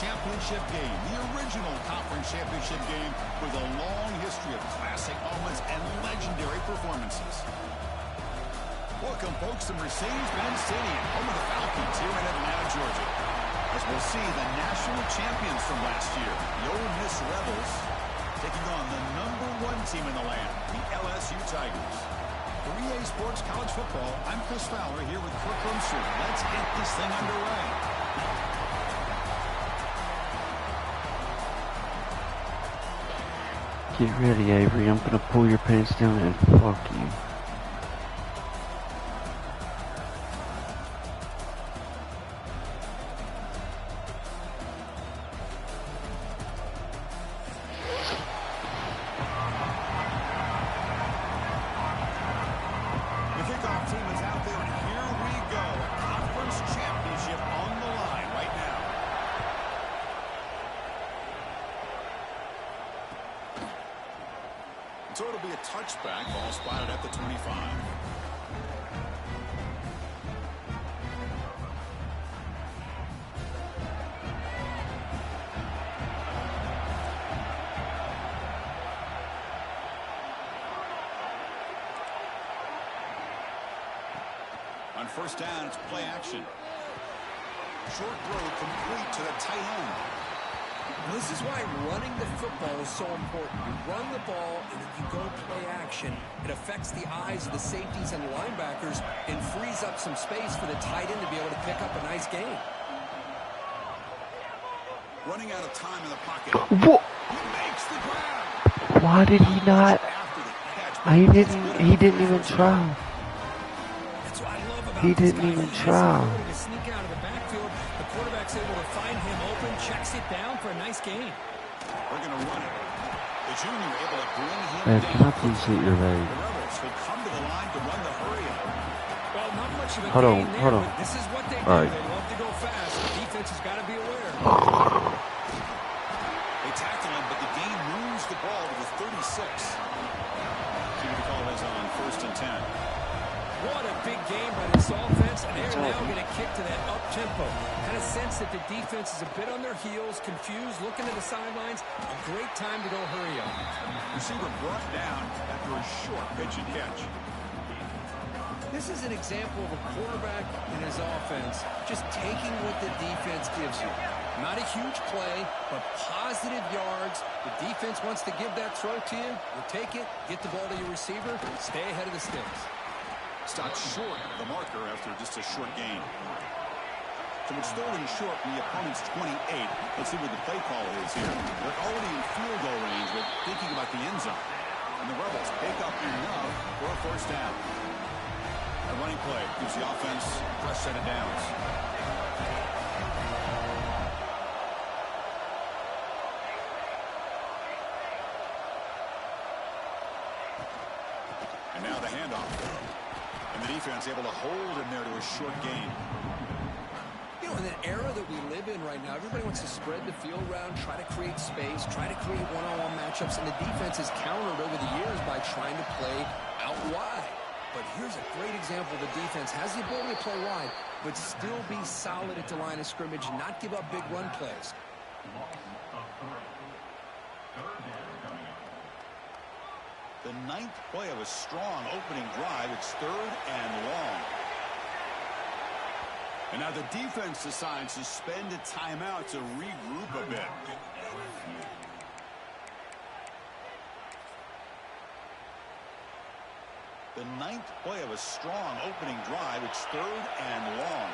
championship game, the original conference championship game with a long history of classic moments and legendary performances. Welcome, folks, to Mercedes-Benz Stadium, home of the Falcons here in Atlanta, Georgia. As we'll see the national champions from last year, the Ole Miss Rebels, taking on the #1 team in the land, the LSU Tigers. For EA Sports College Football, I'm Chris Fowler here with Kirk Rumster. Let's get this thing underway. Get ready, Avery. I'm gonna pull your pants down and fuck you. So it'll be a touchback, ball spotted at the 25. On first down, it's play action. Short throw complete to the tight end. This is why running the football is so important. You run the ball, and if you go play action, it affects the eyes of the safeties and linebackers and frees up some space for the tight end to be able to pick up a nice gain. Running out of time in the pocket. What? He makes the grab. Why did he not? He didn't even try. That's what I love about He this didn't guy. even He has try. the ability to sneak out of the backfield. The quarterback's able to find him open, checks it down for a nice gain. We're going to run it. The junior able to bring him Hey, down. can I please hit your leg? The Rebels will come to the line to run the hurry up. Well, not much of a Hold gain on, there, hold on. but this is what they do. All right. They love to go fast. The defense has got to be aware. They tackle him, but the gain moves the ball to the 36. See what the call is on 1st and 10. What a big game by this offense, and they're now going to kick to that up-tempo. Had a sense that the defense is a bit on their heels, confused, looking to the sidelines. A great time to go hurry up. Receiver brought down after a short pitch and catch. This is an example of a quarterback in his offense just taking what the defense gives you. Not a huge play, but positive yards. The defense wants to give that throw to you. You take it, get the ball to your receiver, stay ahead of the sticks. Stopped short of the marker after just a short gain. So it's third and short from the opponent's 28. Let's see what the play call is here. They're already in field goal range, but thinking about the end zone. And the Rebels pick up enough for a first down. A running play gives the offense a fresh set of downs. And now the handoff. And the defense able to hold him there to a short gain. You know, in the era that we live in right now, everybody wants to spread the field around, try to create space, try to create one-on-one matchups, and the defense has countered over the years by trying to play out wide. But here's a great example. The defense has the ability to play wide, but still be solid at the line of scrimmage, not give up big run plays. The 9th play of a strong opening drive. It's 3rd and long. And now the defense decides to spend a timeout to regroup a bit. The 9th play of a strong opening drive. It's 3rd and long.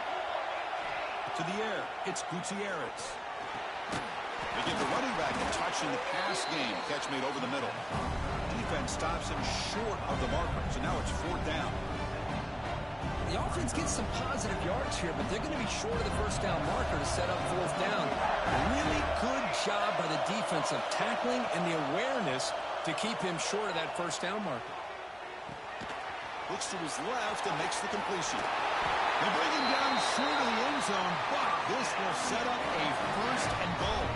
To the air, it's Gutierrez. They give the running back a touch in the pass game. Catch made over the middle. Defense stops him short of the marker, so now it's 4th down. The offense gets some positive yards here, but they're going to be short of the first down marker to set up 4th down. A really good job by the defense of tackling and the awareness to keep him short of that first down marker. Looks to his left and makes the completion. They bring him down short of the end zone, but this will set up a 1st and goal.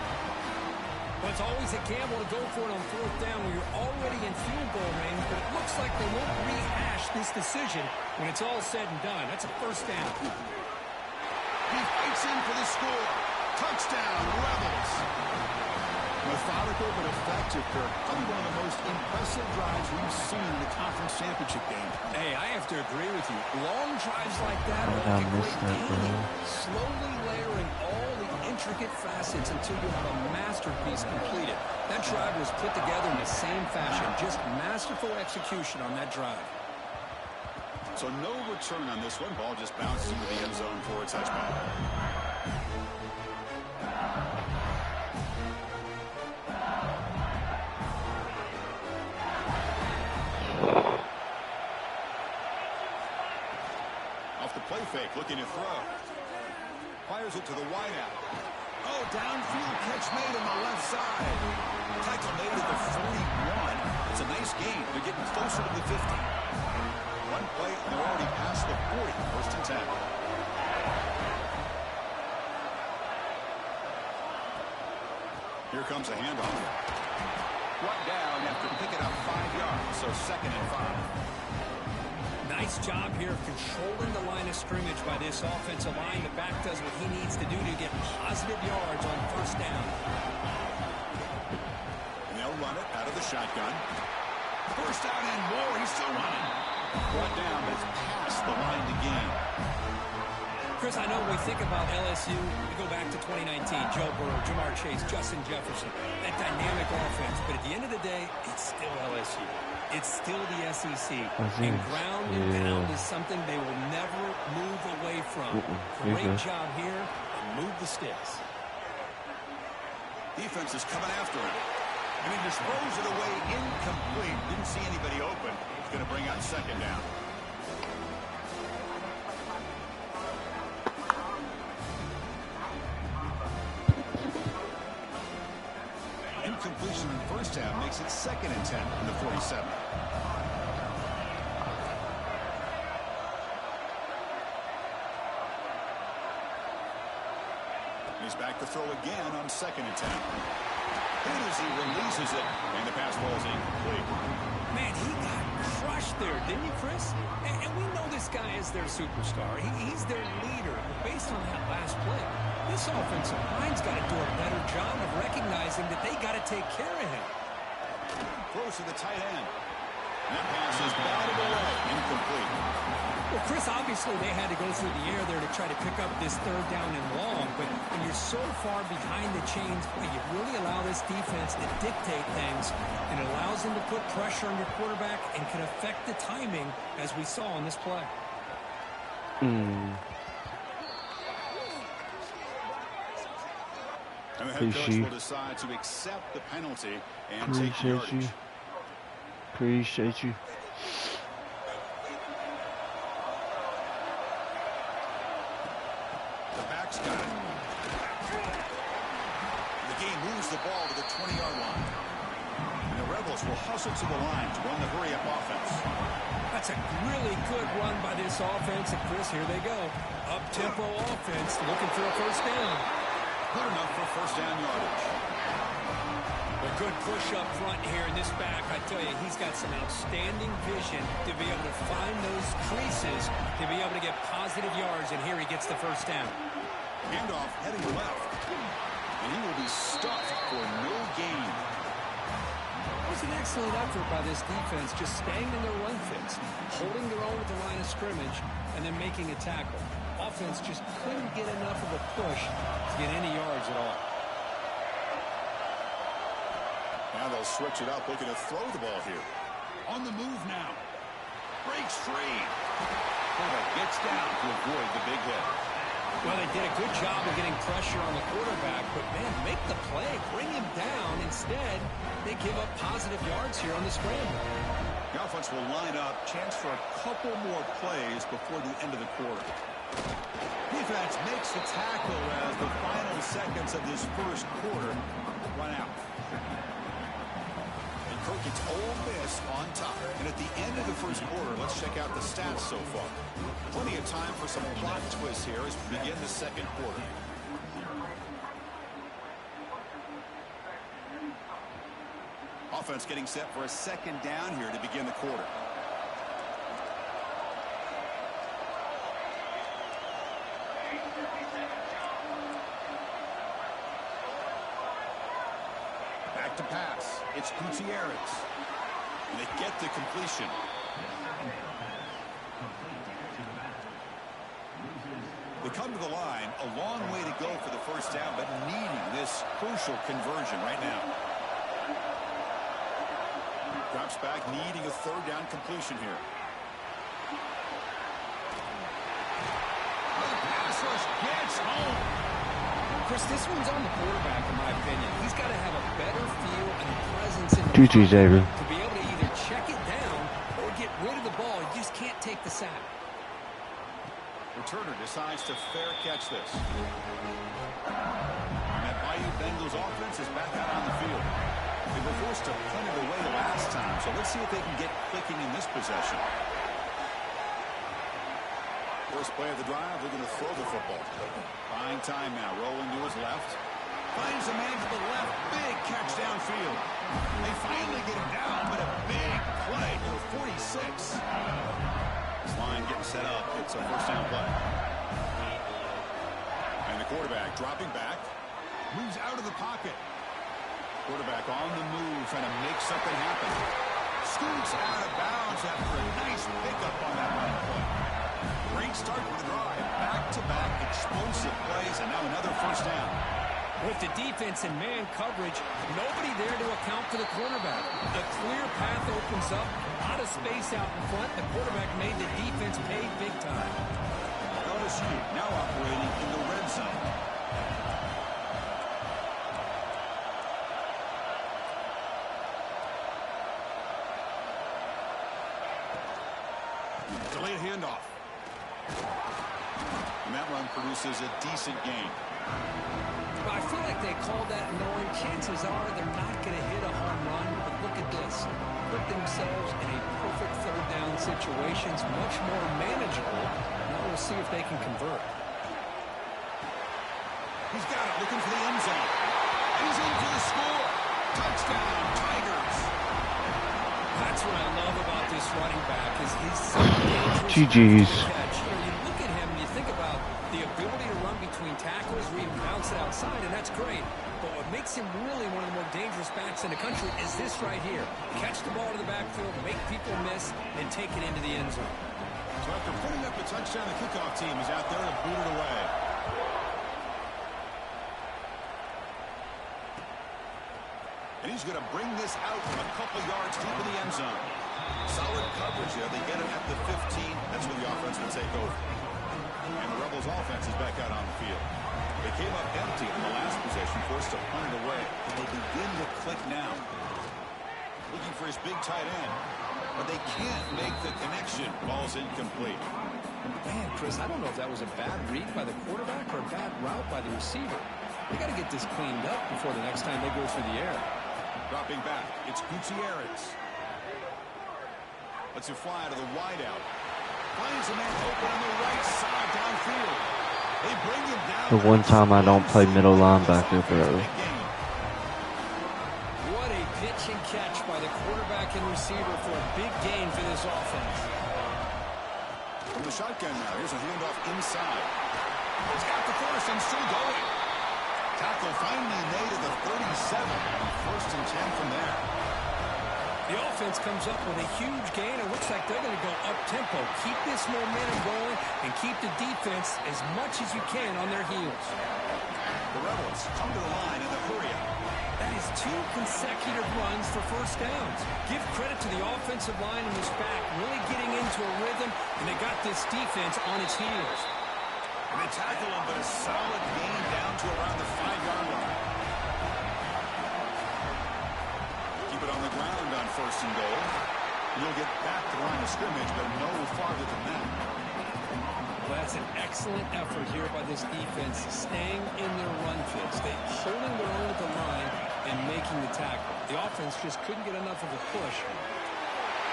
Well, it's always a gamble to go for it on 4th down when you're already in field goal range, but it looks like they won't rehash this decision when it's all said and done. That's a 1st down. He fights in for the score. Touchdown. Touchdown, Rebels. Methodical but effective, Kirk. Probably one of the most impressive drives we've seen in the conference championship game. Hey, I have to agree with you. Long drives like that are I like a missed great that, bro. game. Slowly layering all the intricate facets until you have a masterpiece completed. That drive was put together in the same fashion. Just masterful execution on that drive. So no return on this one. Ball just bounces into the end zone for a touchback. Off the play fake, looking to throw. Fires it to the wideout. Oh, downfield catch made on the left side. Tackle made at the 41. It's a nice gain. They're getting closer to the 50. One play, and they're already past the 40. First and 10. Here comes a handoff. Brought down after picking up 5 yards, so 2nd and 5. Nice job here of controlling the line of scrimmage by this offensive line. The back does what he needs to do to get positive yards on first down. And they'll run it out of the shotgun. First down and more. He's still running. Brought down, but it's past the line to gain. Chris, I know when we think about LSU, we go back to 2019, Joe Burrow, Jamar Chase, Justin Jefferson, that dynamic offense. But at the end of the day, it's still LSU. It's still the SEC. And ground and pound is something they will never move away from. Great job here, and move the sticks. Defense is coming after him. And he just throws it away incomplete. Didn't see anybody open. It's going to bring out 2nd down. Incompletion in the first half makes it 2nd and 10 in the 47. He's back to throw again on 2nd and 10. As he releases it, and the pass ball is incomplete. Man, he got crushed there, didn't you, Chris? And we know this guy is their superstar. He's their leader. But based on that last play, this offensive line's got to do a better job of recognizing that they got to take care of him. Throws to the tight end. That pass is batted away. Incomplete. Well, Chris, obviously they had to go through the air there to try to pick up this 3rd down and long. But when you're so far behind the chains, boy, you really allow this defense to dictate things. And it allows them to put pressure on your quarterback and can affect the timing, as we saw on this play. And the head coach will decide to accept the penalty and take the yardage. Appreciate you. The back's got it. The game moves the ball to the 20-yard line. And the Rebels will hustle to the line to run the hurry-up offense. That's a really good run by this offense. And Chris, here they go. Up-tempo offense looking for a first down. Good enough for first down yardage. A good push up front here in this back. I tell you, he's got some outstanding vision to be able to find those creases, to be able to get positive yards, and here he gets the first down. Handoff heading left. And he will be stuffed for no gain. It was an excellent effort by this defense, just staying in their run fits, holding their own at the line of scrimmage, and then making a tackle. Offense just couldn't get enough of a push to get any yards at all. Now they'll switch it up, looking to throw the ball here. On the move now. Breaks free. Quarterback gets down to avoid the big hit. Well, they did a good job of getting pressure on the quarterback, but, man, make the play. Bring him down. Instead, they give up positive yards here on the scramble. The offense will line up. Chance for a couple more plays before the end of the quarter. Defense makes the tackle as the final seconds of this first quarter run out. And Kirk gets Ole Miss on top. And at the end of the first quarter, let's check out the stats so far. Plenty of time for some plot twists here as we begin the second quarter. Offense getting set for a second down here to begin the quarter. back to pass. It's Gutierrez. And they get the completion. They come to the line, a long way to go for the first down, but needing this crucial conversion right now. Drops back, needing a third down completion here. The pass rush gets home. Chris, this one's on the quarterback, in my opinion. He's got to have a better feel and presence in the GG, Xavier. to be able to either check it down or get rid of the ball. He just can't take the sack. Returner decides to fair catch this. And that Bayou Bengals offense is back out on the field. They were forced to punt it away last time, so let's see if they can get clicking in this possession. First play of the drive, they're going to throw the football. Buying time now, rolling to his left. Finds a man to the left, big catch downfield. They finally get him down, but a big play for 46. This line getting set up. It's a first down play. And the quarterback dropping back. Moves out of the pocket. Quarterback on the move, trying to make something happen. Scoots out of bounds after a nice pickup on that run play. Great start to the drive. Back-to-back explosive plays, and now another first down. With the defense and man coverage, nobody there to account for the cornerback. A clear path opens up, a lot of space out in front. The quarterback made the defense pay big time. LSU now operating in the red zone. Delayed handoff. And that run produces a decent gain. I feel like they called that knowing chances are they're not going to hit a home run, but look at this. Put themselves in a perfect third down situation. It's much more manageable. Now we'll see if they can convert. He's got it, looking for the end zone. And he's in for the score. Touchdown, Tigers. That's what I love about this running back is he's so dangerous. GG's. You look at him and you think about the ability to run between tackles or even bounce it outside, and that's great. But what makes him really one of the more dangerous backs in the country is this right here. Catch the ball to the backfield, make people miss, and take it into the end zone. So after putting up a touchdown, the kickoff team is out there to boot it away. And he's going to bring this out from a couple yards deep in the end zone. Solid coverage there. They get him at the 15. That's where the offense will take over. And the Rebels offense is back out on the field. They came up empty in the last possession, forced to punt it away. And they begin to click now. Looking for his big tight end. But they can't make the connection. Ball's incomplete. Man, Chris, I don't know if that was a bad read by the quarterback or a bad route by the receiver. They got to get this cleaned up before the next time they go through the air. Dropping back, it's Gutierrez. Lets it fly to the wideout. Finds a man open on the right side downfield. They bring him down. The one time I don't play middle linebacker, bro. What a pitch and catch by the quarterback and receiver for a big gain for this offense. From the shotgun now, here's a handoff inside. He's got the force and still going. Tackle finally made at the 37. First and 10 from there. The offense comes up with a huge gain. It looks like they're going to go up-tempo. Keep this momentum going and keep the defense as much as you can on their heels. The Rebels come to the line in the hurry-up. That is 2 consecutive runs for first downs. Give credit to the offensive line in this back, really getting into a rhythm, and they got this defense on its heels. And they tackle him, but a solid gain down to around the 5-yard line. Keep it on the ground on first and goal. You'll get back to the line of scrimmage, but no farther than that. Well, that's an excellent effort here by this defense, staying in their run fits. They holding their own at the line and making the tackle. The offense just couldn't get enough of a push.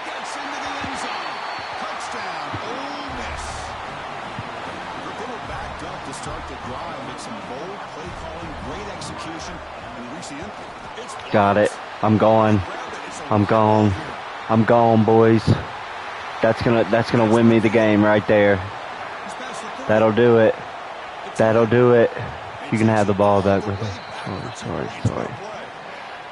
Gets into the end zone. Touchdown, Ole Miss. Backed up to start the drive, make some bold play calling, great execution, and reach the end. Got it. I'm going. I'm gone. I'm gone, boys. That's gonna win me the game right there. That'll do it. That'll do it. You can have the ball back with it. Sorry.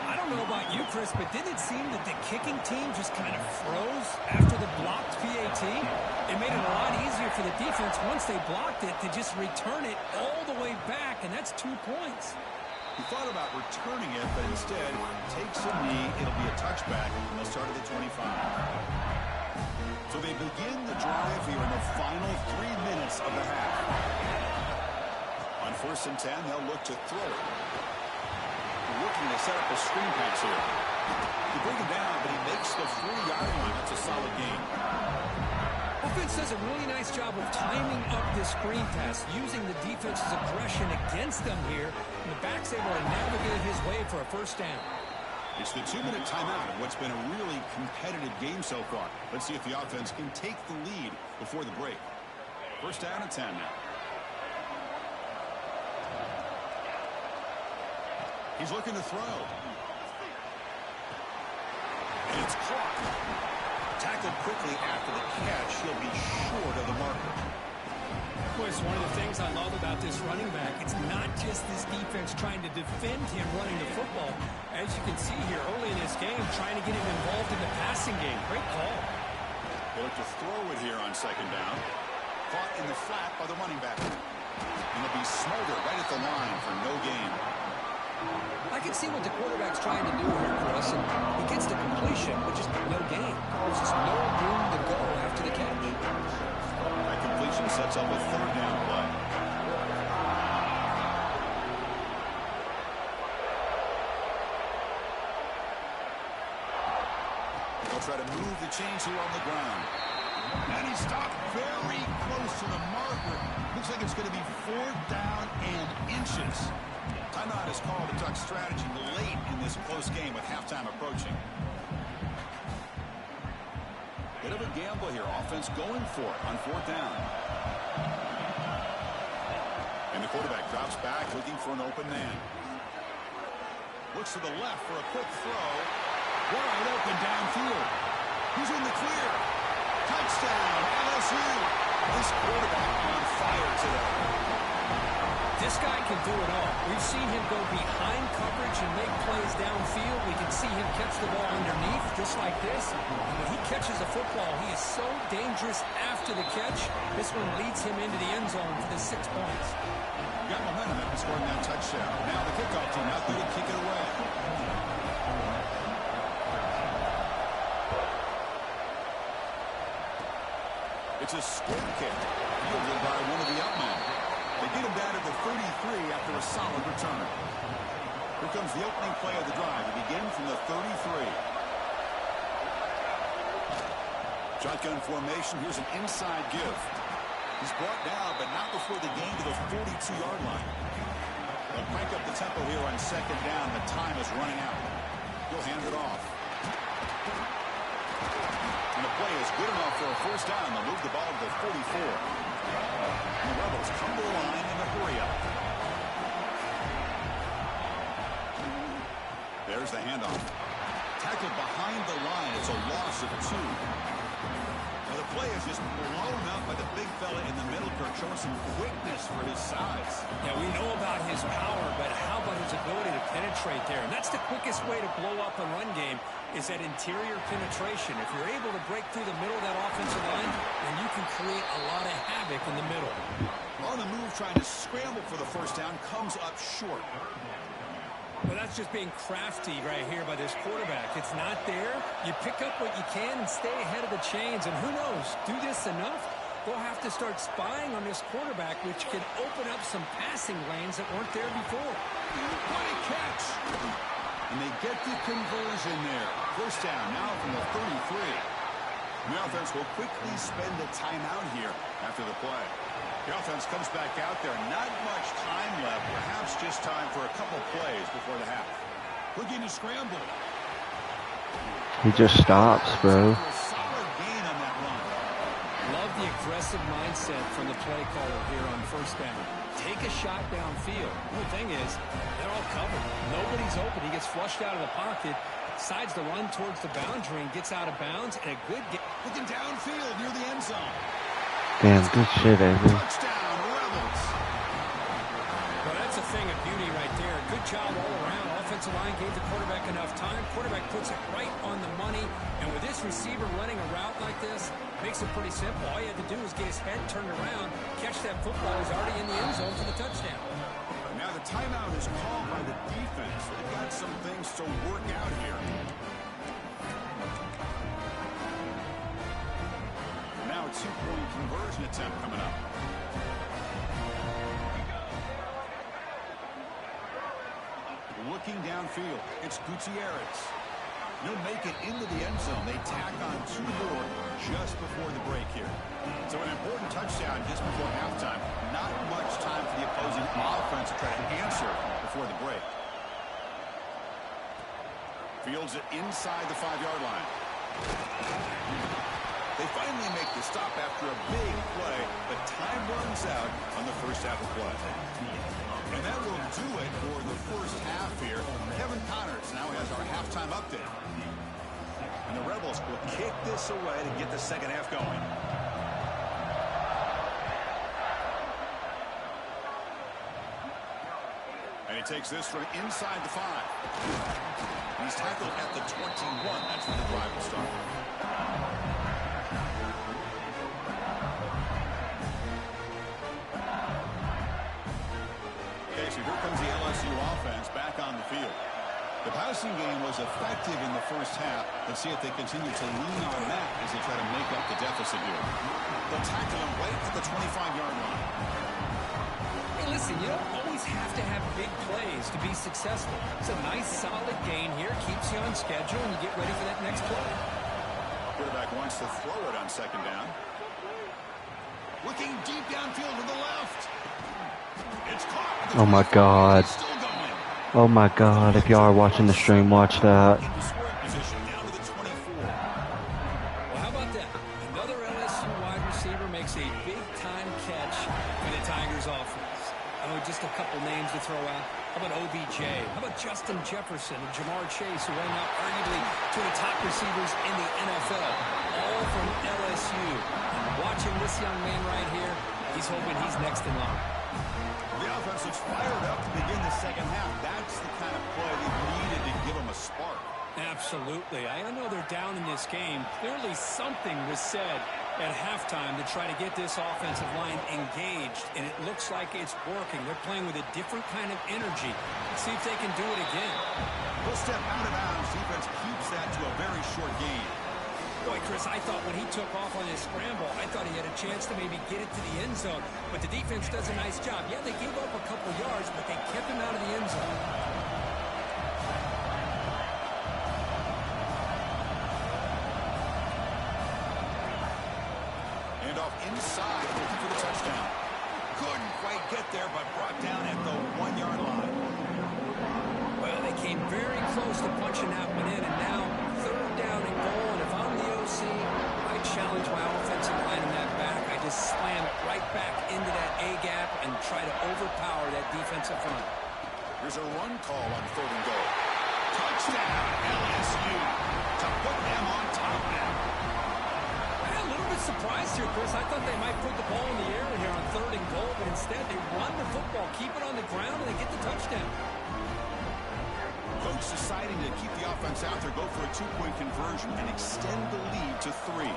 I don't know you, Chris, but didn't it seem that the kicking team just kind of froze after the blocked PAT? It made it a lot easier for the defense once they blocked it to just return it all the way back, and that's 2 points. He thought about returning it, but instead takes a knee. It'll be a touchback, and they'll start at the 25. So they begin the drive here in the final 3 minutes of the half. On 1st and 10, they'll look to throw it. They're looking to set up a screen pass here. They bring him down, but he makes the 40-yard line. That's a solid gain. Offense does a really nice job of timing up this screen pass, using the defense's aggression against them here, and the back's able to navigate his way for a 1st down. It's the 2-minute timeout of what's been a really competitive game so far. Let's see if the offense can take the lead before the break. 1st down and 10 now. He's looking to throw. And it's caught. Tackled quickly after the catch. He'll be short of the marker. Chris, one of the things I love about this running back, it's not just this defense trying to defend him running the football. As you can see here early in this game, trying to get him involved in the passing game. Great call. They look to throw it here on 2nd down. Caught in the flat by the running back. And it'll be Smolder right at the line for no gain. I can see what the quarterback's trying to do here, Chris, and he gets the completion, but just no gain. There's just no room to go after the catch. That completion sets up a 3rd down play. They'll try to move the chains here on the ground. And he stopped very close to the marker. Looks like it's going to be 4th down and inches. Timeout is called to duck strategy late in this close game with halftime approaching. Bit of a gamble here. Offense going for it on 4th down. And the quarterback drops back looking for an open man. Looks to the left for a quick throw. Wide open downfield. He's in the clear. Touchdown, LSU. This quarterback on fire today. This guy can do it all. We've seen him go behind coverage and make plays downfield. We can see him catch the ball underneath just like this. And when he catches a football, he is so dangerous after the catch. This one leads him into the end zone for the 6 points. Got momentum after scoring that touchdown. Now the kickoff team out there to kick it away. It's a square kick fielded by one of the outmen. They get him down to the 33 after a solid return. Here comes the opening play of the drive. They begin from the 33. Shotgun formation. Here's an inside give. He's brought down, but not before the gain to the 42-yard line. They'll crank up the tempo here on 2nd down. The time is running out. He'll hand it off. And the play is good enough for a 1st down. They'll move the ball to the 44. And the Rebels come to the line in a hurry-up. There's the handoff. Tackled behind the line. It's a loss of 2. Now the play is just blown up by the big fella in the middle, Kirk, showing some quickness for his size. Yeah, we know about his power, but how about his ability to penetrate there? And that's the quickest way to blow up a run game, is that interior penetration. If you're able to break through the middle of that offensive line, then you can create a lot of havoc in the middle. On the move, trying to scramble for the 1st down, comes up short. Well, that's just being crafty right here by this quarterback. It's not there. You pick up what you can and stay ahead of the chains. And who knows, do this enough, they'll have to start spying on this quarterback, which can open up some passing lanes that weren't there before. What a catch! And they get the conversion there. 1st down now from the 33. And the offense will quickly spend a timeout here after the play. The offense comes back out there. Not much time left. Perhaps just time for a couple plays before the half. Looking to scramble. He just stops, bro. Solid gain on that run. Love the aggressive mindset from the play caller here on 1st down. Take a shot downfield. The thing is, they're all covered. Nobody's open. He gets flushed out of the pocket, decides to run towards the boundary and gets out of bounds. And a good game. Looking downfield near the end zone. Damn, good shit, Avery. Touchdown, Rebels. Well, that's a thing of beauty right there. Good job all around. offensive line gave the quarterback enough time. Quarterback puts it right on the money. And with this receiver running a route like this, makes it pretty simple. All you had to do was get his head turned around, catch that football. He's already in the end zone for the touchdown. Now the timeout is called by the defense. They've got some things to work out here. Now a two-point conversion attempt coming up. Looking downfield, it's Gutierrez. He'll make it into the end zone. They tack on 2 more just before the break here. So an important touchdown just before halftime. Not much time for the opposing offense to try to answer before the break. Fields it inside the 5-yard line. They finally make the stop after a big play, but time runs out on the first half of play. And that will do it for the first half here. Kevin Connors now has our halftime update. And the Rebels will kick this away to get the second half going. And he takes this from inside the 5. He's tackled at the 21. That's where the drive will start. So here comes the LSU offense back on the field. The passing game was effective in the first half. Let's see if they continue to lean on that as they try to make up the deficit here. They'll tackle him right at the 25-yard line. Hey, listen, you don't always have to have big plays to be successful. It's a nice, solid gain here. Keeps you on schedule, and you get ready for that next play. Quarterback wants to throw it on second down. Looking deep downfield to the left. Oh my God. Oh my God. If y'all are watching the stream, watch that. Well, how about that? Another LSU wide receiver makes a big-time catch for the Tigers offense. Oh, just a couple names to throw out. How about OBJ? How about Justin Jefferson and Jamar Chase, who are now arguably two of the top receivers in the NFL, all from LSU. And watching this young man right here, he's hoping he's next in line. The offense looks fired up to begin the second half. That's the kind of play they needed to give them a spark. Absolutely. I know they're down in this game. Clearly something was said at halftime to try to get this offensive line engaged, and it looks like it's working. They're playing with a different kind of energy. Let's see if they can do it again. We'll step out of bounds. Defense keeps that to a very short gain. Boy, Chris, I thought when he took off on his scramble, I thought he had a chance to maybe get it to the end zone. But the defense does a nice job. Yeah, they gave up a couple yards, but they kept him out of the end zone. And off inside, looking for the touchdown. Couldn't quite get there, but brought down at the 1-yard line. Well, they came very close to punching that one in, and now third down and goal. And if I'm the OC, I challenge my offensive line in that back. I just slam right back into that A-gap and try to overpower that defensive front. Here's a run call on 3rd and goal. Touchdown, LSU, to put them on top now. I'm a little bit surprised here, Chris. I thought they might put the ball in the air here on 3rd and goal, but instead they run the football, keep it on the ground, and they get the touchdown. Coach deciding to keep the offense out there, go for a 2-point conversion, and extend the lead to 3.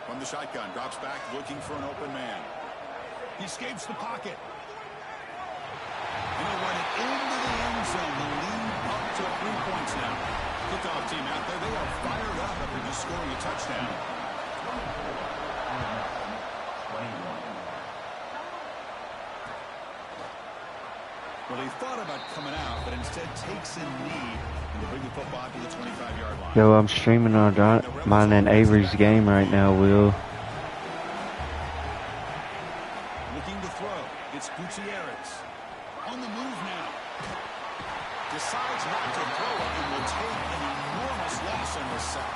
From the shotgun, drops back, looking for an open man. He escapes the pocket. And he'll run it into the end zone. The lead up to 3 points now. Kickoff team out there. They are fired up after just scoring a touchdown. Well, he thought about coming out, but instead takes a knee and to bring the football to the 25-yard line. Yo, I'm streaming on mine and Avery's game right now, Will. Looking to throw. It's Gutierrez. On the move now. Decides not to throw it and will take an enormous loss on this sack.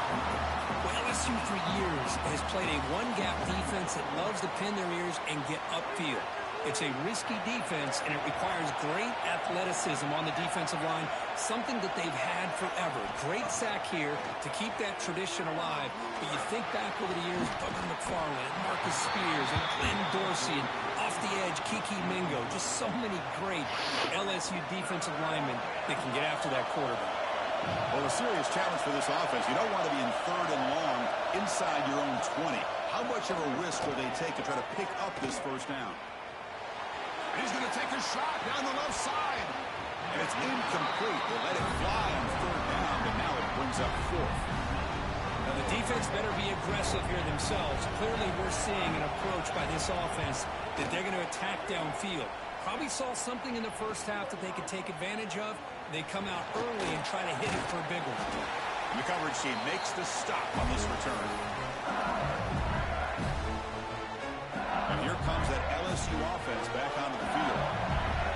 Well, LSU for years has played a one-gap defense that loves to pin their ears and get upfield. It's a risky defense, and it requires great athleticism on the defensive line, something that they've had forever. Great sack here to keep that tradition alive. But you think back over the years, Booger McFarland, and Marcus Spears, and Glenn Dorsey, and off the edge, Kiki Mingo. Just so many great LSU defensive linemen that can get after that quarterback. Well, a serious challenge for this offense. You don't want to be in 3rd and long inside your own 20. How much of a risk will they take to try to pick up this first down? He's going to take a shot down the left side. And it's incomplete. They let it fly on 3rd down, but now it brings up 4th. Now, the defense better be aggressive here themselves. Clearly, we're seeing an approach by this offense that they're going to attack downfield. Probably saw something in the first half that they could take advantage of. They come out early and try to hit it for a big one. The coverage team makes the stop on this return. And here comes that LSU offense back onto the field.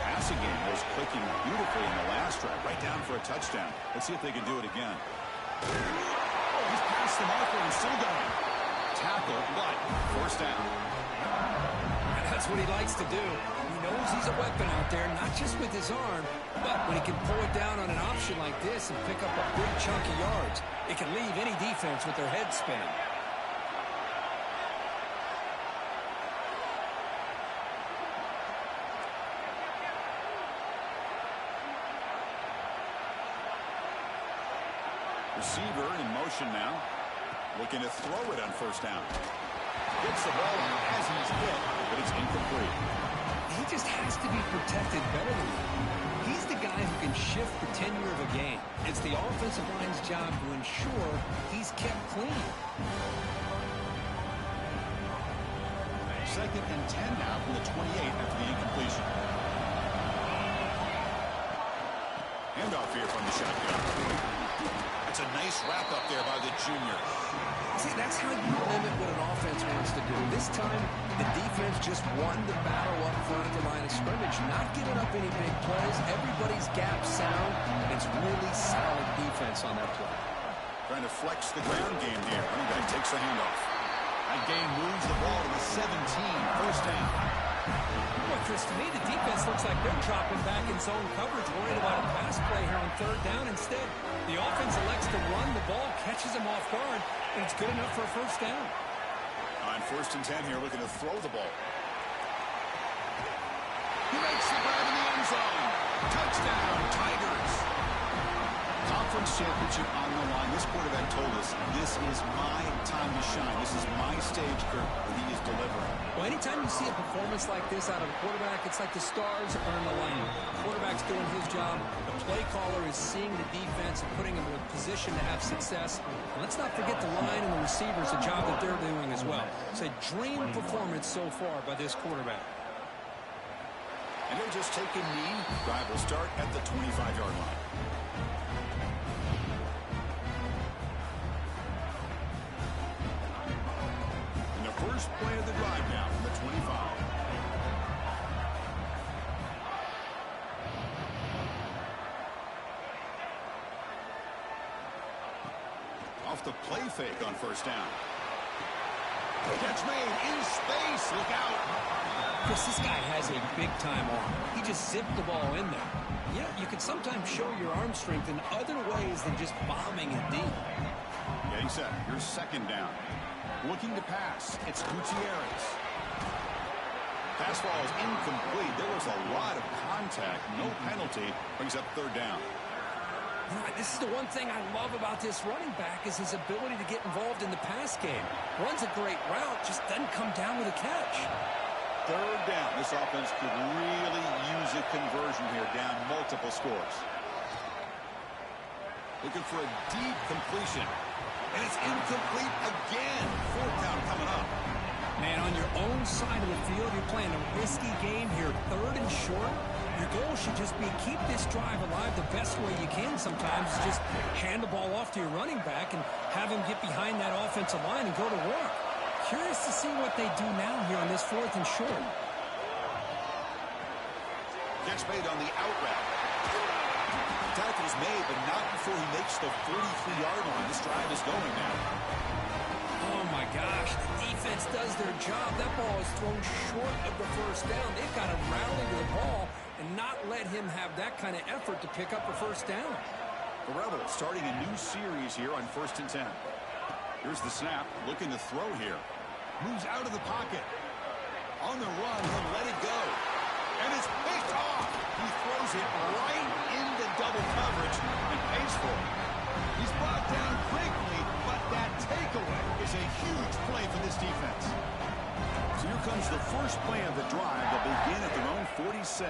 Passing game was clicking beautifully in the last drive, right down for a touchdown. Let's see if they can do it again. Oh, he's past the marker and still going. Tackle, but first down. That's what he likes to do. He knows he's a weapon out there, not just with his arm, but when he can pull it down on an option like this and pick up a big chunk of yards, it can leave any defense with their head spinning. Receiver in motion now. Looking to throw it on first down. Gets the ball as he's hit, but it's incomplete. He just has to be protected better than that. He's the guy who can shift the tenure of a game. It's the offensive line's job to ensure he's kept clean. 2nd and 10 now from the 28 after the incompletion. Handoff here from the shotgun. That's a nice wrap up there by the junior. See, that's how you limit what an offense wants to do. This time, the defense just won the battle up front at the line of scrimmage, not giving up any big plays. Everybody's gap sound. It's really solid defense on that play. Trying to flex the ground game here. Running back takes the handoff. That game moves the ball to the 17. First down. Well, Chris, to me, the defense looks like they're dropping back in zone coverage, worried about a pass play here on 3rd down. Instead, the offense elects to run the ball, catches them off guard, and it's good enough for a first down. On 1st and 10 here, looking to throw the ball. He makes the grab in the end zone. Touchdown, Tigers. Conference championship on the line. This quarterback told us, this is my time to shine. This is my stage, Kirk, that he is delivering. Well, anytime you see a performance like this out of a quarterback, it's like the stars are in the lane. The quarterback's doing his job. The play caller is seeing the defense and putting him in a position to have success. And let's not forget the line and the receivers, the job that they're doing as well. It's a dream performance so far by this quarterback. And they'll just take a knee. Drive will start at the 25-yard line. First play of the drive now from the 25. Off the play fake on first down. Catch made in space. Look out. Chris, this guy has a big-time arm. He just zipped the ball in there. Yeah, you can sometimes show your arm strength in other ways than just bombing it deep. Getting set. Your 2nd down. Looking to pass. It's Gutierrez. Pass ball is incomplete. There was a lot of contact. No penalty. Brings up 3rd down. This is the one thing I love about this running back is his ability to get involved in the pass game. Runs a great route, just doesn't come down with a catch. 3rd down. This offense could really use a conversion here, down multiple scores. Looking for a deep completion. And it's incomplete again. 4th down coming up. Man, on your own side of the field, you're playing a risky game here. 3rd and short. Your goal should just be keep this drive alive the best way you can sometimes. Is just hand the ball off to your running back and have him get behind that offensive line and go to work. Curious to see what they do now here on this 4th and short. Catch made on the out route. Tackle's made, but not before he makes the 43-yard line. This drive is going now. Oh, my gosh. The defense does does their job. That ball is thrown short of the first down. They've got to rally to the ball and not let him have that kind of effort to pick up a first down. The Rebels starting a new series here on 1st and 10. Here's the snap, looking to throw here. Moves out of the pocket. On the run, he'll let it go. And it's picked off. He throws it right into double coverage and pays for it. He's brought down quickly, but that takeaway is a huge play for this defense. So here comes the first play of the drive. They'll begin at their own 46.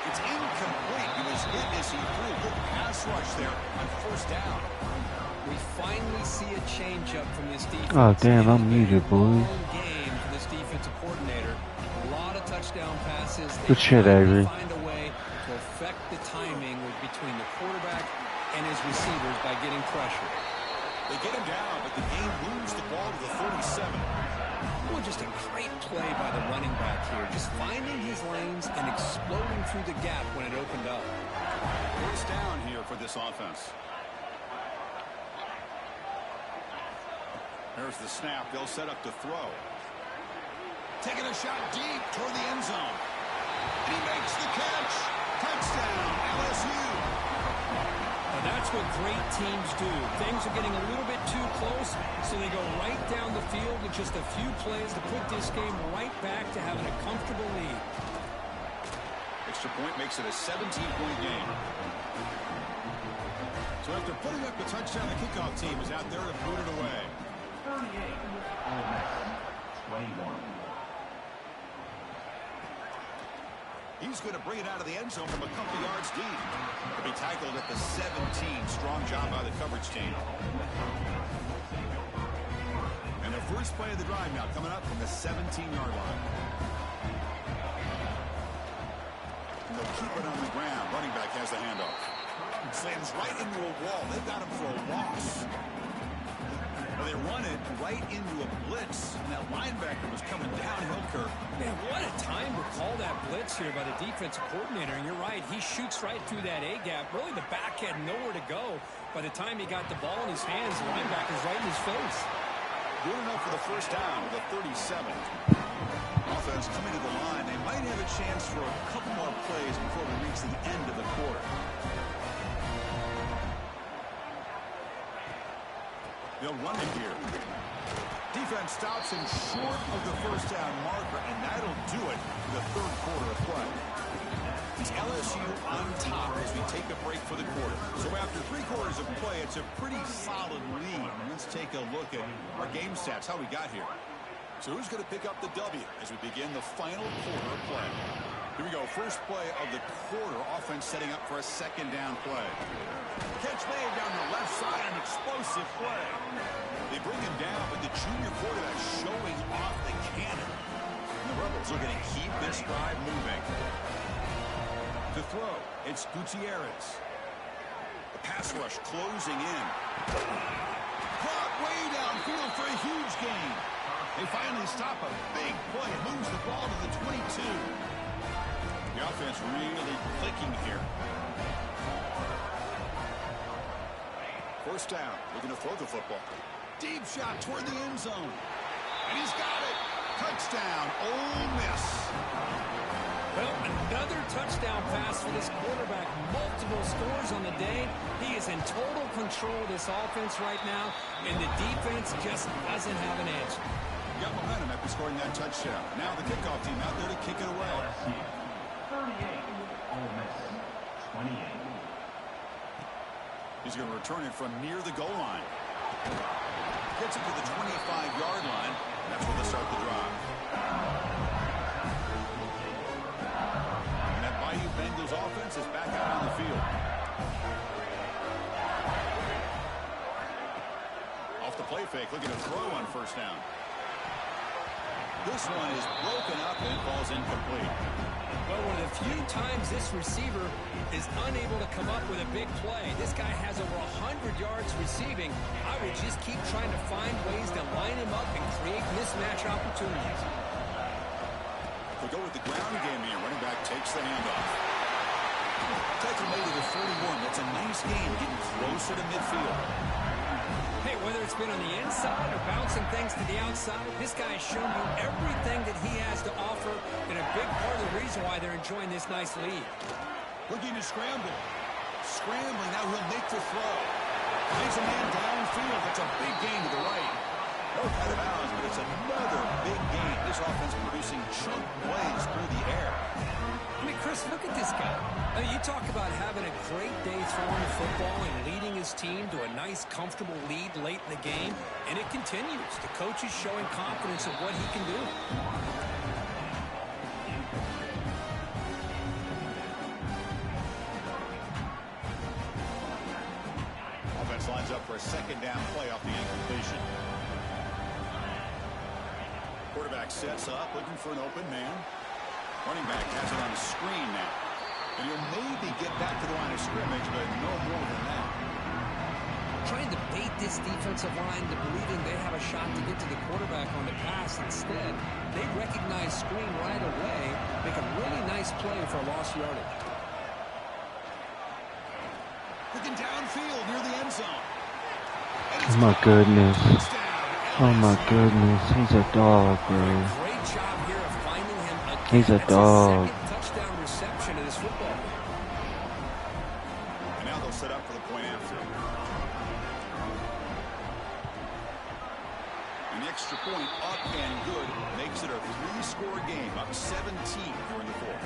It's incomplete. He was hit as he threw. Good pass rush there on 1st down. We finally see a change-up from this defense. Oh, damn, I'm muted, boys. Game for this defensive coordinator. A lot of touchdown passes. Good shit, Avery. Find a way to affect the timing between the quarterback and his receivers by getting pressure. They get him down, but the game moves the ball to the 37. Well, just a great play by the running back here. Just finding his lanes and exploding through the gap when it opened up. 1st down here for this offense. There's the snap. They'll set up to throw. Taking a shot deep toward the end zone. And he makes the catch. Touchdown, LSU. Now that's what great teams do. Things are getting a little bit too close, so they go right down the field with just a few plays to put this game right back to having a comfortable lead. Extra point makes it a 17-point game. So after putting up the touchdown, the kickoff team is out there to boot it away. 38, Ole Miss, 21. He's going to bring it out of the end zone from a couple yards deep. He'll be tackled at the 17. Strong job by the coverage team. And the first play of the drive now coming up from the 17-yard line. And they'll keep it on the ground. Running back has the handoff. Slams right into a wall. They've got him for a loss. They run it right into a blitz, and that linebacker was coming downhill, Kirk. Man, what a time to call that blitz here by the defensive coordinator. And you're right, he shoots right through that A-gap. Really, the back had nowhere to go. By the time he got the ball in his hands, the linebacker's right in his face. Good enough for the first down with a 37. Offense coming to the line. They might have a chance for a couple more plays before we reach the end of the quarter. They'll run it here. Defense stops him short of the first down marker, and that'll do it for the 3rd quarter of play. It's LSU on top as we take a break for the quarter. So after 3 quarters of play, it's a pretty solid lead. Let's take a look at our game stats, how we got here. So who's going to pick up the W as we begin the final quarter of play? Here we go, first play of the quarter. Offense setting up for a 2nd down play. Catch made down the left side, an explosive play. They bring him down, but the junior quarterback showing off the cannon. And the Rebels are going to keep this drive moving. To throw, it's Gutierrez. The pass rush closing in. Caught way downfield for a huge gain. They finally stop a big play. It moves the ball to the 22. The offense really clicking here. First down, looking to throw the football. Deep shot toward the end zone. And he's got it. Touchdown, Ole Miss. Well, another touchdown pass for this quarterback. Multiple scores on the day. He is in total control of this offense right now, and the defense just doesn't have an answer. Got momentum after scoring that touchdown. Now the kickoff team out there to kick it away. 38, Ole Miss, 28. He's going to return it from near the goal line. Gets it to the 25-yard line. That's where they start the drive. And that Bayou Bengals offense is back out on the field. Off the play fake, looking to throw on first down. This one is broken up and falls incomplete. Well, one of the few times this receiver is unable to come up with a big play. This guy has over 100 yards receiving. I would just keep trying to find ways to line him up and create mismatch opportunities. We'll go with the ground game here. Running back takes the handoff. Tackle made to the 41. That's a nice game, getting closer to midfield. Hey, whether it's it's been on the inside or bouncing things to the outside, this guy has shown you everything that he has to offer, and a big part of the reason why they're enjoying this nice lead. Looking to scramble. Scrambling, now he'll make the throw. Plays a man downfield. That's a big gain to the right. No out of bounds, but it's another big gain. This offense producing chunk plays through the air. I mean, Chris, look at this guy. I mean, you talk about having a great day throwing the football and leading his team to a nice, comfortable lead late in the game, and it continues. The coach is showing confidence in what he can do. Offense lines up for a second down play off the incompletion. Quarterback sets up, looking for an open man. Running back has it on the screen now. And he'll maybe get back to the line of scrimmage, but no more than that. Trying to bait this defensive line to believing they have a shot to get to the quarterback on the pass. Instead, they recognize screen right away, make a really nice play for lost yardage. Looking downfield near the end zone. Oh my goodness. Oh my goodness. He's a dog, bro. Great job here of finding him again. He's a dog. That's his second touchdown reception of this football game. And now they'll set up for the point after. An extra point up and good makes it a 3-score game, up 17 here in the fourth.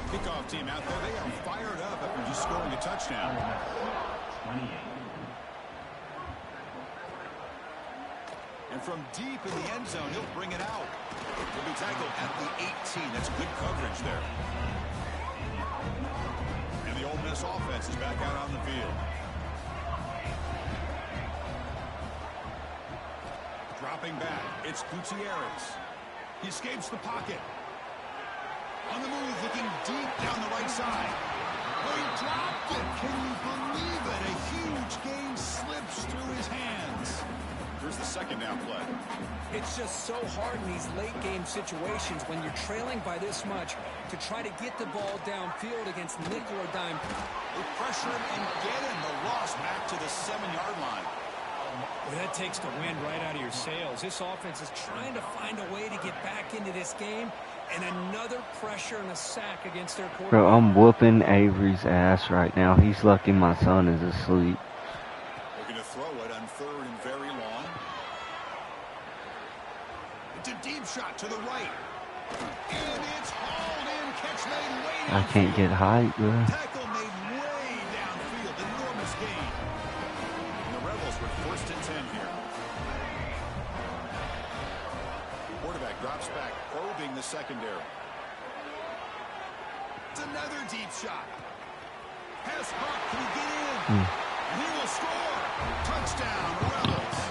Kickoff team out there, they are fired up after just scoring a touchdown. 28. And from deep in the end zone, he'll bring it out. He'll be tackled at the 18. That's good coverage there. And the Ole Miss offense is back out on the field. Dropping back, it's Gutierrez. He escapes the pocket. On the move, looking deep down the right side. Oh, he dropped it. Can you believe it? A huge gain slips through his hands. Here's the second down play. It's just so hard in these late game situations when you're trailing by this much to try to get the ball downfield against nickel or dime. They pressure him and get him. The loss back to the 7-yard line. Well, that takes the wind right out of your sails. This offense is trying to find a way to get back into this game, and another pressure and a sack against their quarterback. Bro, I'm whooping Avery's ass right now. He's lucky my son is asleep. Looking to throw it on 3rd and very long. It's a deep shot to the right. And it's hauled in. Catch made way downfield. I can't get height, bro. Tackle made way downfield. Enormous gain. And the Rebels were 1st and 10 here. Quarterback drops back, probing the secondary. It's another deep shot. Pass caught. Can he get in? And he will score. Touchdown, Rebels.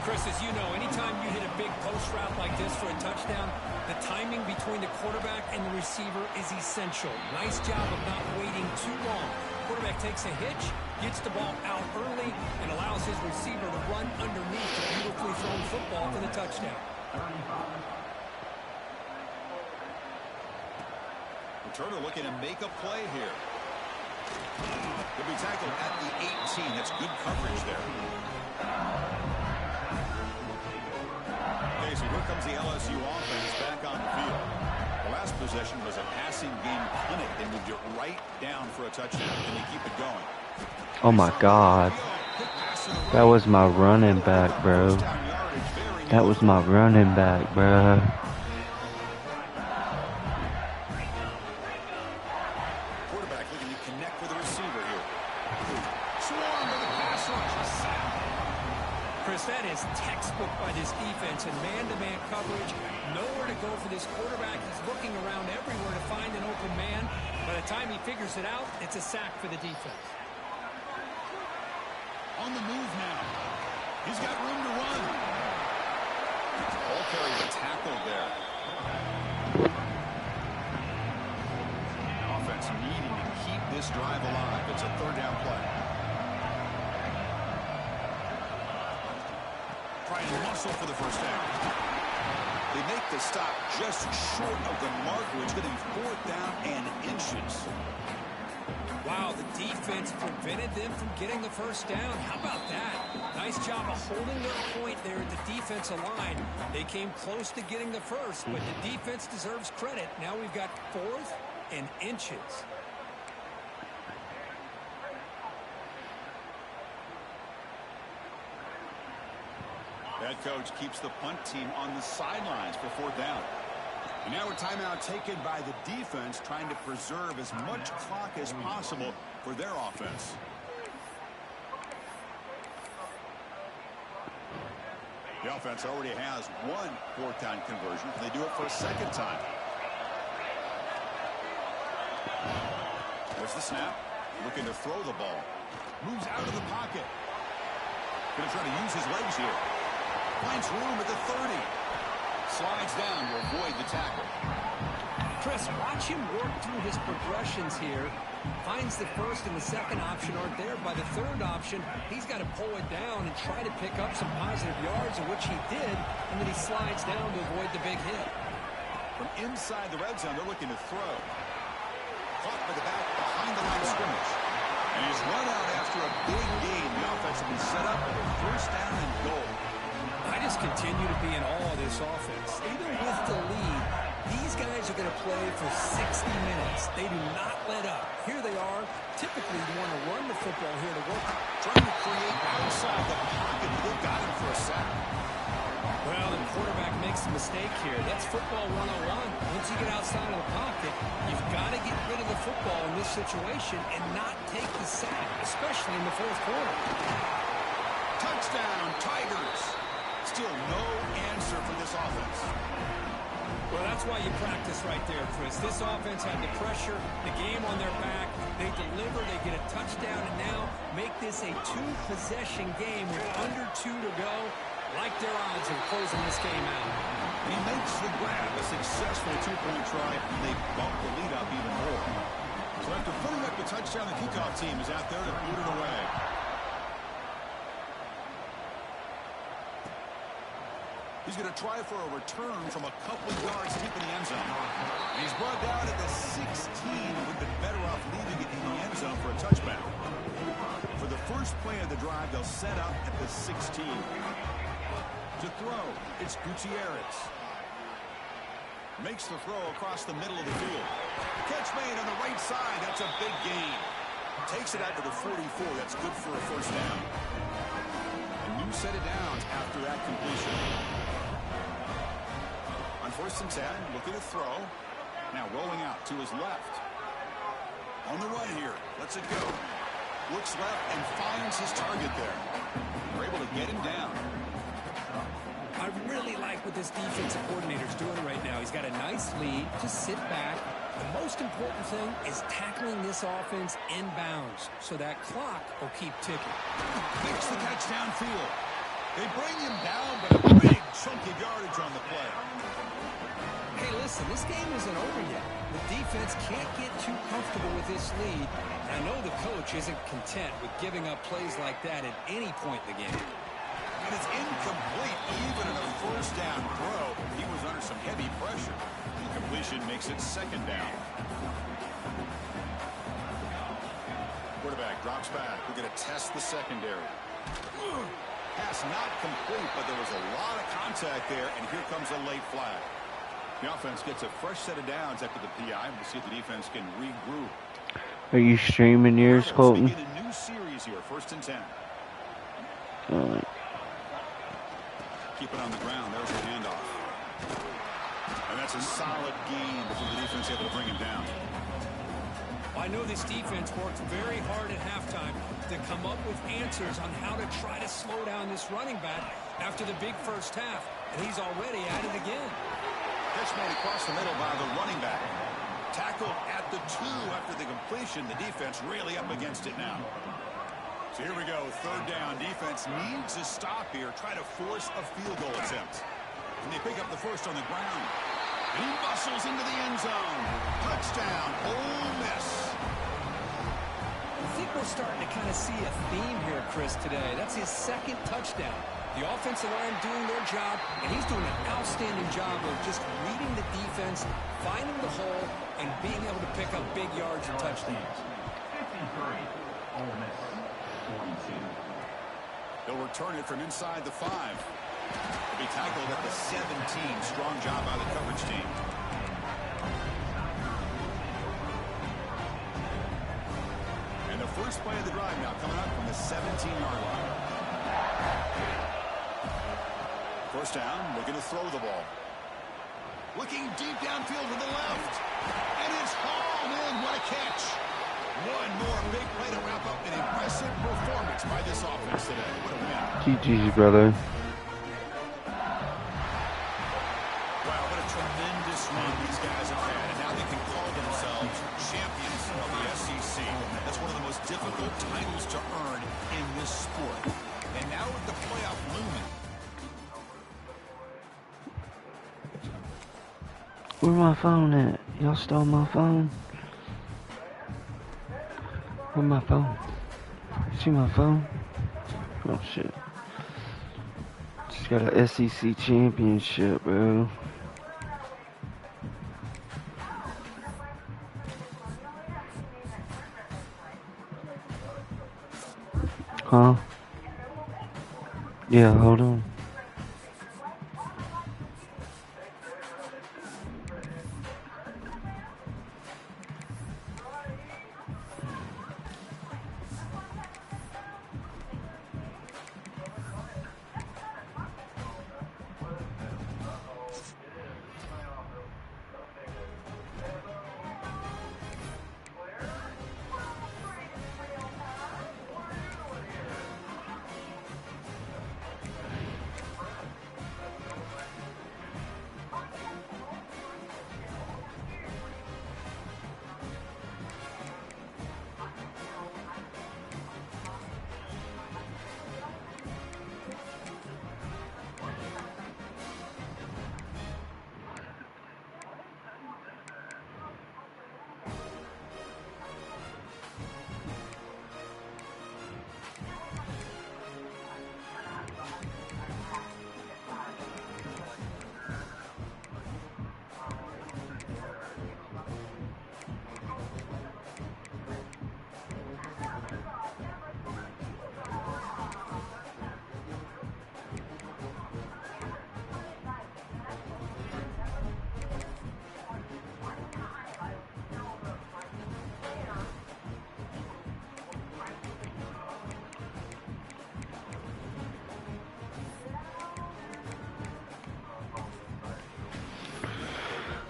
Chris, as you know, anytime you hit a big post route like this for a touchdown, the timing between the quarterback and the receiver is essential. Nice job of not waiting too long. Quarterback takes a hitch, gets the ball out early, and allows his receiver to run underneath the beautifully thrown football for the touchdown. Turner looking to make a play here. He'll be tackled at the 18. That's good coverage there. Okay, so here comes the LSU offense back on the field. The last possession was a passing game clinic. They moved it right down for a touchdown, and they keep it going. Oh my God. That was my running back, bro. That was my running back, bro. Quarterback looking to connect with the receiver here. Swarm with the pass rush. Chris, that is textbook by this defense and man-to-man coverage. Nowhere to go for this quarterback. He's looking around everywhere to find an open man. By the time he figures it out, it's a sack for the defense. On the move now. He's got room to run. Ball carrier tackled there. Offense needing to keep this drive alive. It's a 3rd down play. Trying to muscle for the first down. They make the stop just short of the marker. It's going to be 4th down and inches. Wow, the defense prevented them from getting the first down. How about that? Nice job of holding their point there at the defensive line. They came close to getting the first, but the defense deserves credit. Now we've got 4th and inches. Head coach keeps the punt team on the sidelines for 4th down. And now a timeout taken by the defense, trying to preserve as much clock as possible for their offense. The offense already has one 4th down conversion. Can they do it for a 2nd time? There's the snap. Looking to throw the ball. Moves out of the pocket. Going to try to use his legs here. Finds room at the 30. Slides down to avoid the tackle. Chris, watch him work through his progressions here. Finds the first and the second option aren't there. By the third option, he's got to pull it down and try to pick up some positive yards, which he did, and then he slides down to avoid the big hit. From inside the red zone, they're looking to throw. Caught by the back behind the line of scrimmage. And he's run out after a big gain. The offense will be set up with a 1st down and goal. I just continue to be in awe of this offense. Even with the lead, these guys are going to play for 60 minutes. They do not let up. Here they are. Typically, you want to run the football here to work. Trying to create outside the pocket. They've got him for a sack. Well, the quarterback makes a mistake here. That's football 101. Once you get outside of the pocket, you've got to get rid of the football in this situation and not take the sack, especially in the 4th quarter. Touchdown, Tigers. Still no answer for this offense. Well, that's why you practice right there, Chris. This offense had the pressure, the game on their back. They deliver, they get a touchdown, and now make this a 2-possession game with under 2 to go. Like their odds of closing this game out. He makes the grab, a successful 2-point try, and they bump the lead up even more. So after putting up the touchdown, the kickoff team is out there to boot it away. He's going to try for a return from a couple yards deep in the end zone. And he's brought down at the 16. Would have been better off leaving it in the end zone for a touchback. For the first play of the drive, they'll set up at the 16. To throw, it's Gutierrez. Makes the throw across the middle of the field. Catch made on the right side. That's a big gain. Takes it out to the 44. That's good for a 1st down. A new set of downs after that completion. On 1st and 10, looking to throw. Now rolling out to his left. On the run here. Lets it go. Looks left and finds his target there. We're able to get him down. I really like what this defensive coordinator's doing right now. He's got a nice lead. Just sit back. The most important thing is tackling this offense inbounds so that clock will keep ticking. Makes the catch downfield. They bring him down, but a big chunk of yardage on the play. Hey, listen, this game isn't over yet. The defense can't get too comfortable with this lead. I know the coach isn't content with giving up plays like that at any point in the game. And it's incomplete even in a 1st down throw. He was under some heavy pressure. Incompletion makes it 2nd down. Quarterback drops back. We're going to test the secondary. Pass not complete, but there was a lot of contact there, and here comes a late flag. The offense gets a fresh set of downs after the PI. We'll see if the defense can regroup. Are you streaming yours, Colton? Begin a new series here, 1st and 10. Keep it on the ground. There's the handoff. And that's a solid gain before the defense able to bring him down. I know this defense worked very hard at halftime to come up with answers on how to try to slow down this running back after the big 1st half. And he's already at it again. Catch made across the middle by the running back. Tackled at the 2 after the completion. The defense really up against it now. So here we go, 3rd down. Defense needs a stop here. Try to force a field goal attempt. And they pick up the 1st on the ground. And he bustles into the end zone. Touchdown, Ole Miss. I think we're starting to kind of see a theme here, Chris, today. That's his 2nd touchdown. The offensive line doing their job, and he's doing an outstanding job of just reading the defense, finding the hole, and being able to pick up big yards and touchdowns. 33, Ole Miss 42. They'll return it from inside the 5. They'll be tackled at the 17. Strong job by the coverage team. And the first play of the drive now coming up from the 17-yard line. First down, looking to throw the ball. Looking deep downfield to the left. And it's hauled in. What a catch. One more big play to wrap up an impressive performance by this offense today. What a win. GG's, brother. Wow, what a tremendous run these guys have had. And now they can call themselves champions of the SEC. That's one of the most difficult titles to earn in this sport. And now with the playoff looming. Where my phone at? Y'all stole my phone? Where my phone? See my phone? Oh shit. Just got a SEC championship, bro. Huh? Yeah, hold on.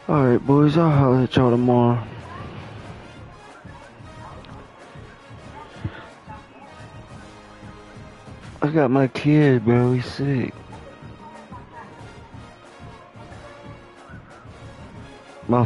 Alright, boys, I'll holler at y'all tomorrow. I got my kid, bro. He's sick. My